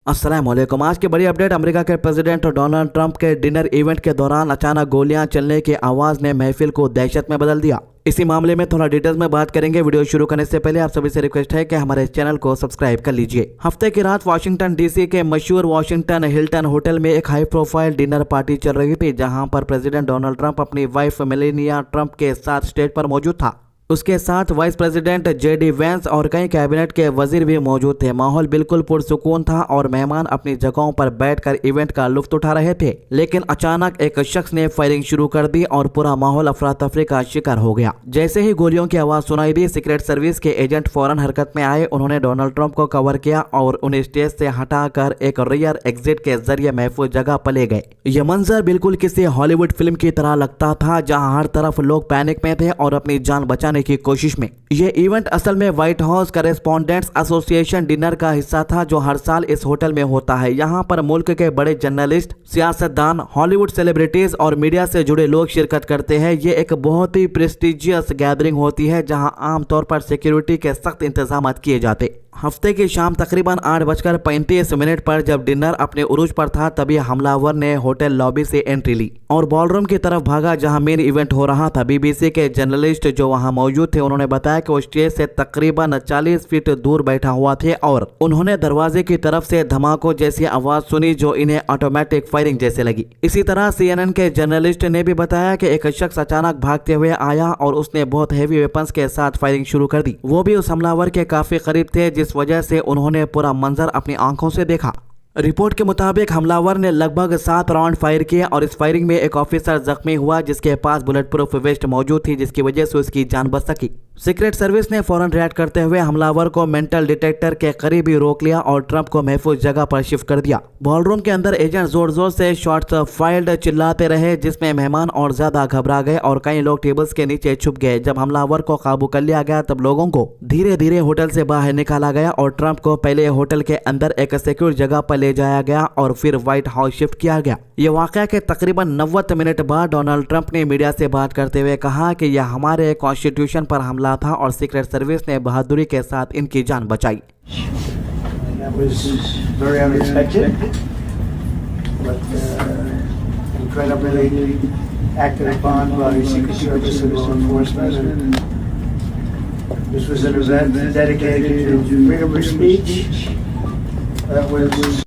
अस्सलाम वालेकुम। आज की बड़ी अपडेट, अमेरिका के प्रेसिडेंट डोनाल्ड ट्रंप के डिनर इवेंट के दौरान अचानक गोलियां चलने की आवाज ने महफिल को दहशत में बदल दिया। इसी मामले में थोड़ा डिटेल्स में बात करेंगे। वीडियो शुरू करने से पहले आप सभी से रिक्वेस्ट है कि हमारे चैनल को सब्सक्राइब कर लीजिए। हफ्ते की रात वाशिंगटन डीसी के मशहूर वाशिंगटन हिल्टन होटल में एक हाई प्रोफाइल डिनर पार्टी चल रही थी, जहां पर प्रेसिडेंट डोनाल्ड ट्रंप अपनी वाइफ मेलेनिया ट्रंप के साथ स्टेज पर मौजूद था। उसके साथ वाइस प्रेसिडेंट जेडी वेंस और कई कैबिनेट के वजीर भी मौजूद थे। माहौल बिल्कुल पुरसुकून था और मेहमान अपनी जगहों पर बैठकर इवेंट का लुत्फ उठा रहे थे। लेकिन अचानक एक शख्स ने फायरिंग शुरू कर दी और पूरा माहौल अफरा तफरी का शिकार हो गया। जैसे ही गोलियों की आवाज सुनाई दी, सीक्रेट सर्विस के एजेंट फौरन हरकत में आए। उन्होंने डोनाल्ड ट्रंप को कवर किया और उन्हें स्टेज से हटाकर एक रियर एग्जिट के जरिए महफूज जगह पर ले गए। यह मंजर बिल्कुल किसी हॉलीवुड फिल्म की तरह लगता था, जहां हर तरफ लोग पैनिक में थे और अपनी जान बचाने की कोशिश में। यह इवेंट असल में व्हाइट हाउस करेस्पॉन्डेंट्स एसोसिएशन डिनर का हिस्सा था, जो हर साल इस होटल में होता है। यहाँ पर मुल्क के बड़े जर्नलिस्ट, सियासतदान, हॉलीवुड सेलिब्रिटीज और मीडिया से जुड़े लोग शिरकत करते हैं। ये एक बहुत ही प्रेस्टिजियस गैदरिंग होती है, जहाँ आमतौर पर सिक्योरिटी के सख्त इंतजाम किए जाते। हफ्ते की शाम तकरीबन 8:35 पर जब डिनर अपने उरूज पर था, तभी हमलावर ने होटल लॉबी से एंट्री ली और बॉलरूम की तरफ भागा, जहां मेन इवेंट हो रहा था। बीबीसी के जर्नलिस्ट जो वहां मौजूद थे, उन्होंने बताया कि वो स्टेज से तकरीबन 40 फीट दूर बैठा हुआ थे और उन्होंने दरवाजे की तरफ से धमाकों जैसी आवाज सुनी, जो इन्हें ऑटोमेटिक फायरिंग जैसे लगी। इसी तरह CNN के जर्नलिस्ट ने भी बताया कि एक शख्स अचानक भागते हुए आया और उसने बहुत हैवी वेपन्स के साथ फायरिंग शुरू कर दी। वो भी उस हमलावर के काफी करीब थे, जिस वजह से उन्होंने पूरा मंजर अपनी आंखों से देखा। रिपोर्ट के मुताबिक हमलावर ने लगभग 7 राउंड फायर किए और इस फायरिंग में एक ऑफिसर जख्मी हुआ, जिसके पास बुलेट प्रूफ वेस्ट मौजूद थी, जिसकी वजह से उसकी जान बच सकी। सीक्रेट सर्विस ने फौरन रिएक्ट करते हुए हमलावर को मेंटल डिटेक्टर के करीब ही रोक लिया और ट्रंप को महफूज जगह पर शिफ्ट कर दिया। बॉलरूम के अंदर एजेंट जोर जोर से शॉट्स फायर्ड चिल्लाते रहे, जिसमें मेहमान और ज्यादा घबरा गए और कई लोग टेबल्स के नीचे छुप गए। जब हमलावर को काबू कर लिया गया, तब लोगों को धीरे धीरे होटल से बाहर निकाला गया और ट्रंप को पहले होटल के अंदर एक सिक्योर जगह पर ले जाया गया और फिर व्हाइट हाउस शिफ्ट किया गया। ये वाकया के तकरीबन 90 मिनट बाद डोनाल्ड ट्रंप ने मीडिया से बात करते हुए कहा कि यह हमारे कॉन्स्टिट्यूशन पर हमला था और सीक्रेट सर्विस ने बहादुरी के साथ इनकी जान बचाई।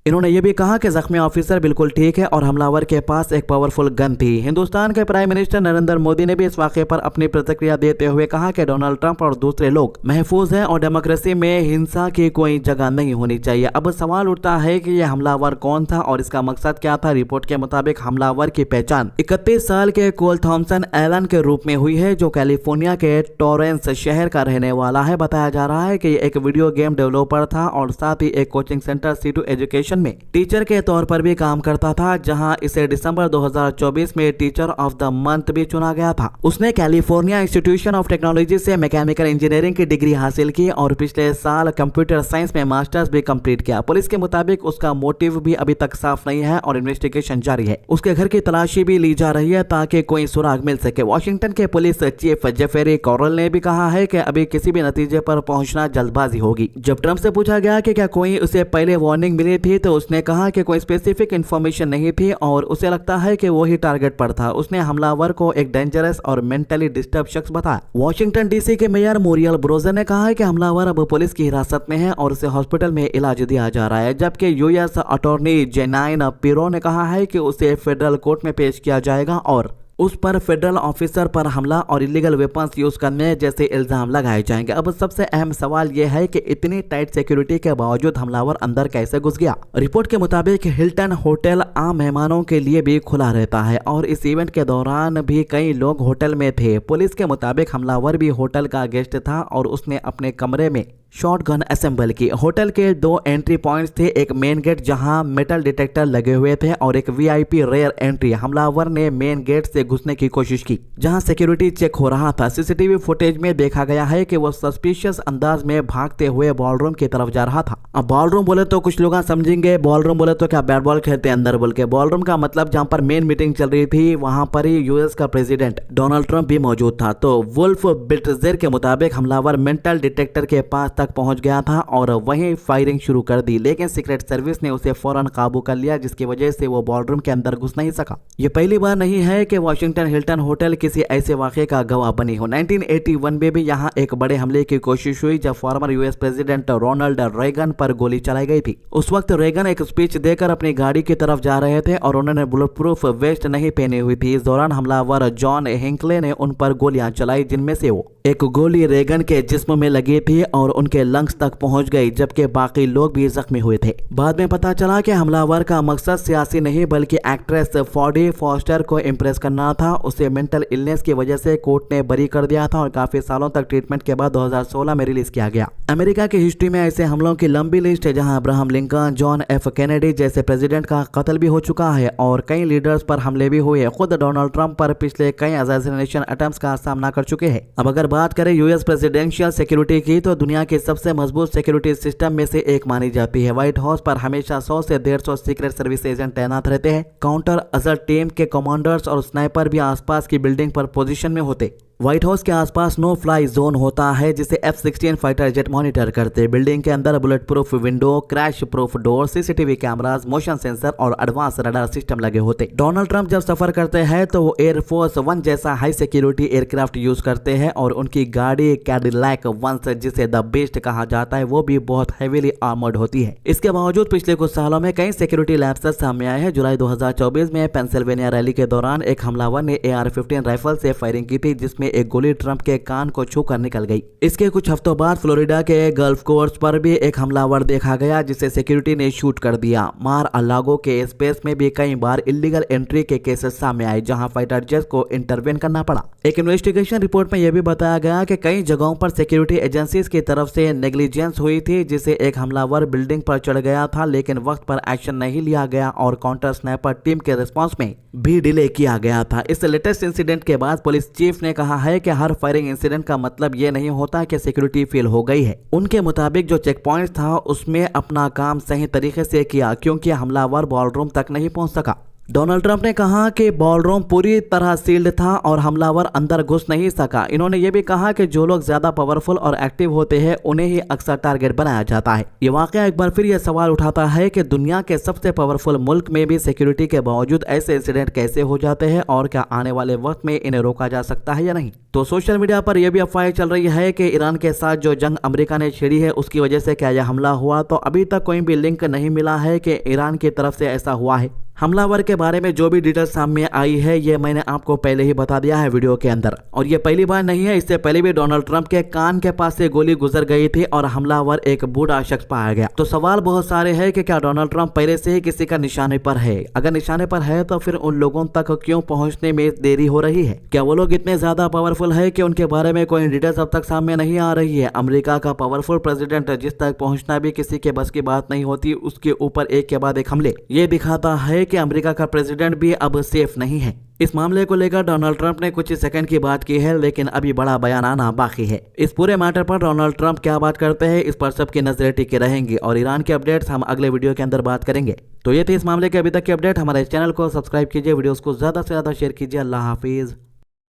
इन्होंने ये भी कहा कि जख्मी ऑफिसर बिल्कुल ठीक है और हमलावर के पास एक पावरफुल गन थी। हिंदुस्तान के प्राइम मिनिस्टर नरेंद्र मोदी ने भी इस वाक़े पर अपनी प्रतिक्रिया देते हुए कहा कि डोनाल्ड ट्रंप और दूसरे लोग महफूज हैं और डेमोक्रेसी में हिंसा की कोई जगह नहीं होनी चाहिए। अब सवाल उठता है कि यह हमलावर कौन था और इसका मकसद क्या था। रिपोर्ट के मुताबिक हमलावर की पहचान 31 साल के कोल थॉमसन एलन के रूप में हुई है, जो कैलिफोर्निया के टॉरेंस शहर का रहने वाला है। बताया जा रहा है कि ये एक वीडियो गेम डेवलपर था और साथ ही एक कोचिंग सेंटर C2 एजुकेशन में टीचर के तौर पर भी काम करता था, जहां इसे दिसंबर 2024 में टीचर ऑफ द मंथ भी चुना गया था। उसने कैलिफोर्निया इंस्टीट्यूशन ऑफ टेक्नोलॉजी से मैकेनिकल इंजीनियरिंग की डिग्री हासिल की और पिछले साल कंप्यूटर साइंस में मास्टर्स भी कंप्लीट किया। पुलिस के मुताबिक उसका मोटिव भी अभी तक साफ नहीं है और इन्वेस्टिगेशन जारी है। उसके घर की तलाशी भी ली जा रही है ताकि कोई सुराग मिल सके। वाशिंगटन के पुलिस चीफ जेफरी कॉरल ने भी कहा है कि अभी किसी भी नतीजे पर पहुंचना जल्दबाजी होगी। जब ट्रंप से पूछा गया कि क्या कोई उसे पहले वार्निंग मिली थी, तो उसने कहा कि कोई स्पेसिफिक इंफॉर्मेशन नहीं थी और उसे लगता है कि वो ही टारगेट पर था। उसने हमलावर को एक डेंजरस और मेंटली डिस्टर्ब शख्स बताया। वाशिंगटन डीसी के मेयर मुरियल ब्रोजर ने कहा है कि हमलावर अब पुलिस की हिरासत में है और उसे हॉस्पिटल में इलाज दिया जा रहा है, जबकि यूएस अटॉर्नी जेनाइन पिरो ने कहा है कि उसे फेडरल कोर्ट में पेश किया जाएगा और उस पर फेडरल ऑफिसर पर हमला और इलीगल वेपन्स यूज करने जैसे इल्जाम लगाए जाएंगे। अब सबसे अहम सवाल यह है कि इतनी टाइट सिक्योरिटी के बावजूद हमलावर अंदर कैसे घुस गया। रिपोर्ट के मुताबिक हिल्टन होटल आम मेहमानों के लिए भी खुला रहता है और इस इवेंट के दौरान भी कई लोग होटल में थे। पुलिस के मुताबिक हमलावर भी होटल का गेस्ट था और उसने अपने कमरे में शॉटगन असेंबल की। होटल के 2 एंट्री पॉइंट्स थे, एक मेन गेट जहां मेटल डिटेक्टर लगे हुए थे और एक VIP रेयर एंट्री। हमलावर ने मेन गेट से घुसने की कोशिश की, जहां सिक्योरिटी चेक हो रहा था। सीसीटीवी फुटेज में देखा गया है कि वो सस्पिशियस अंदाज में भागते हुए बॉलरूम की तरफ जा रहा था। अब बॉलरूम बोले तो कुछ लोग समझेंगे बॉलरूम बोले तो क्या बैट बॉल खेलते हैं अंदर बोल के। बॉलरूम का मतलब जहां पर मेन मीटिंग चल रही थी, वहां पर ही यूएस का प्रेसिडेंट डोनाल्ड ट्रंप भी मौजूद था। तो वुल्फ ब्लिट्जर के मुताबिक हमलावर मेंटल डिटेक्टर के पास तक पहुंच गया था और वहीं फायरिंग शुरू कर दी, लेकिन सीक्रेट सर्विस ने उसे फौरन काबू कर लिया, जिसकी वजह से वो बॉलरूम के अंदर घुस नहीं सका। ये पहली बार नहीं है कि वॉशिंगटन हिल्टन होटल किसी ऐसे वाकये का गवाह बनी हो। 1981 में भी यहाँ एक बड़े हमले की कोशिश हुई जब former US president Ronald Reagan पर गोली चलाई गई थी। उस वक्त रेगन एक स्पीच देकर अपनी गाड़ी की तरफ जा रहे थे और उन्होंने बुलेट प्रूफ वेस्ट नहीं पहनी हुई थी। इस दौरान हमलावर जॉन हिंकले ने उन पर गोलियां चलाई, जिनमें से वो एक गोली रेगन के जिस्म में लगी थी और उनके लंग्स तक पहुंच गई, जबकि बाकी लोग भी जख्मी हुए थे। बाद में पता चला कि हमलावर का मकसद सियासी नहीं बल्कि एक्ट्रेस फॉडी फॉस्टर को इम्प्रेस करना था। उसे मेंटल इलनेस की वजह से कोर्ट ने बरी कर दिया था और काफी सालों तक ट्रीटमेंट के बाद 2016 में रिलीज किया गया। अमेरिका की हिस्ट्री में ऐसे हमलों की लंबी लिस्ट है जहां Abraham Lincoln, John F Kennedy जैसे प्रेसिडेंट का कत्ल भी हो चुका है और कई लीडर्स पर हमले भी हुए। खुद डोनाल्ड ट्रंप पर पिछले कई असैसिनेशन अटेम्प्ट्स का सामना कर चुके हैं। अब अगर बात करें यूएस प्रेसिडेंशियल सिक्योरिटी की, तो दुनिया के सबसे मजबूत सिक्योरिटी सिस्टम में से एक मानी जाती है। व्हाइट हाउस पर हमेशा 100 से 150 सीक्रेट सर्विस एजेंट तैनात रहते हैं। काउंटर असर टीम के कमांडर्स और स्नाइपर भी आसपास की बिल्डिंग पर पोजीशन में होते। व्हाइट हाउस के आसपास नो फ्लाई जोन होता है जिसे F-16 फाइटर जेट मॉनिटर करते। बिल्डिंग के अंदर bullet proof window, crash proof door, CCTV cameras, motion sensor और एडवांस रडार सिस्टम लगे होते। डोनाल्ड ट्रंप जब सफर करते हैं तो वो एयरफोर्स वन जैसा हाई सिक्योरिटी एयरक्राफ्ट यूज करते हैं और उनकी गाड़ी कैडिलैक वंस, जिसे द बेस्ट कहा जाता है, वो भी बहुत हेवीली आर्मर्ड होती है। इसके बावजूद पिछले कुछ सालों में कई सिक्योरिटी लैप्सेस सामने आए हैं। जुलाई 2024 में पेंसिल्वेनिया रैली के दौरान एक हमलावर ने AR-15 राइफल से फायरिंग की थी, जिसमें एक गोली ट्रंप के कान को छूकर निकल गई। इसके कुछ हफ्तों बाद फ्लोरिडा के गल्फ कोर्स पर भी एक हमलावर देखा गया जिसे सिक्योरिटी ने शूट कर दिया। मार अ लागो के स्पेस में भी कई बार इलीगल एंट्री के केसेस सामने आए जहां फाइटर जेट को इंटरवेन करना पड़ा। एक इन्वेस्टिगेशन रिपोर्ट में यह भी बताया गया कि कई जगहों पर सिक्योरिटी एजेंसीज की तरफ से नेग्लिजेंस हुई थी, जिसे एक हमलावर बिल्डिंग पर चढ़ गया था लेकिन वक्त पर एक्शन नहीं लिया गया और काउंटर स्नाइपर टीम के रिस्पांस में भी डिले किया गया था। इस लेटेस्ट इंसिडेंट के बाद पुलिस चीफ ने कहा है कि हर फायरिंग इंसिडेंट का मतलब ये नहीं होता कि सिक्योरिटी फेल हो गई है। उनके मुताबिक जो चेक पॉइंट था उसमें अपना काम सही तरीके से किया, क्योंकि हमलावर बॉलरूम तक नहीं पहुंच सका। डोनाल्ड ट्रंप ने कहा कि बॉलरूम पूरी तरह सील्ड था और हमलावर अंदर घुस नहीं सका। इन्होंने ये भी कहा कि जो लोग ज्यादा पावरफुल और एक्टिव होते हैं उन्हें ही अक्सर टारगेट बनाया जाता है। ये वाकया एक बार फिर ये सवाल उठाता है कि दुनिया के सबसे पावरफुल मुल्क में भी सिक्योरिटी के बावजूद ऐसे इंसिडेंट कैसे हो जाते हैं और क्या आने वाले वक्त में इन्हें रोका जा सकता है या नहीं। तो सोशल मीडिया पर यह भी अफवाहें चल रही है कि ईरान के साथ जो जंग अमेरिका ने छेड़ी है उसकी वजह से क्या यह हमला हुआ, तो अभी तक कोई भी लिंक नहीं मिला है कि ईरान की तरफ से ऐसा हुआ है। हमलावर के बारे में जो भी डिटेल्स सामने आई है ये मैंने आपको पहले ही बता दिया है वीडियो के अंदर, और ये पहली बार नहीं है। इससे पहले भी डोनाल्ड ट्रंप के कान के पास से गोली गुजर गई थी और हमलावर एक बूढ़ा शख्स पाया गया। तो सवाल बहुत सारे हैं कि क्या डोनाल्ड ट्रंप पहले से ही किसी का निशाने पर है? अगर निशाने पर है तो फिर उन लोगों तक क्यों पहुंचने में देरी हो रही है? क्या वो लोग इतने ज्यादा पावरफुल है कि उनके बारे में कोई डिटेल्स अब तक सामने नहीं आ रही है? अमेरिका का पावरफुल प्रेसिडेंट जिस तक पहुंचना भी किसी के बस की बात नहीं होती, उसके ऊपर एक के बाद एक हमले, ये दिखाता है कि अमेरिका का प्रेसिडेंट भी अब सेफ नहीं है। इस मामले को लेकर डोनाल्ड ट्रंप ने कुछ सेकंड की बात की है, लेकिन अभी बड़ा बयान आना बाकी है। इस पूरे मैटर पर डोनाल्ड ट्रंप क्या बात करते हैं, इस पर सबकी नजरें टिके रहेंगी और ईरान के अपडेट्स हम अगले वीडियो के अंदर बात करेंगे। तो ये थी इस मामले के अभी तक की अपडेट। हमारे चैनल को सब्सक्राइब कीजिए, वीडियोस को ज्यादा से ज्यादा शेयर कीजिए। अल्लाह हाफिज।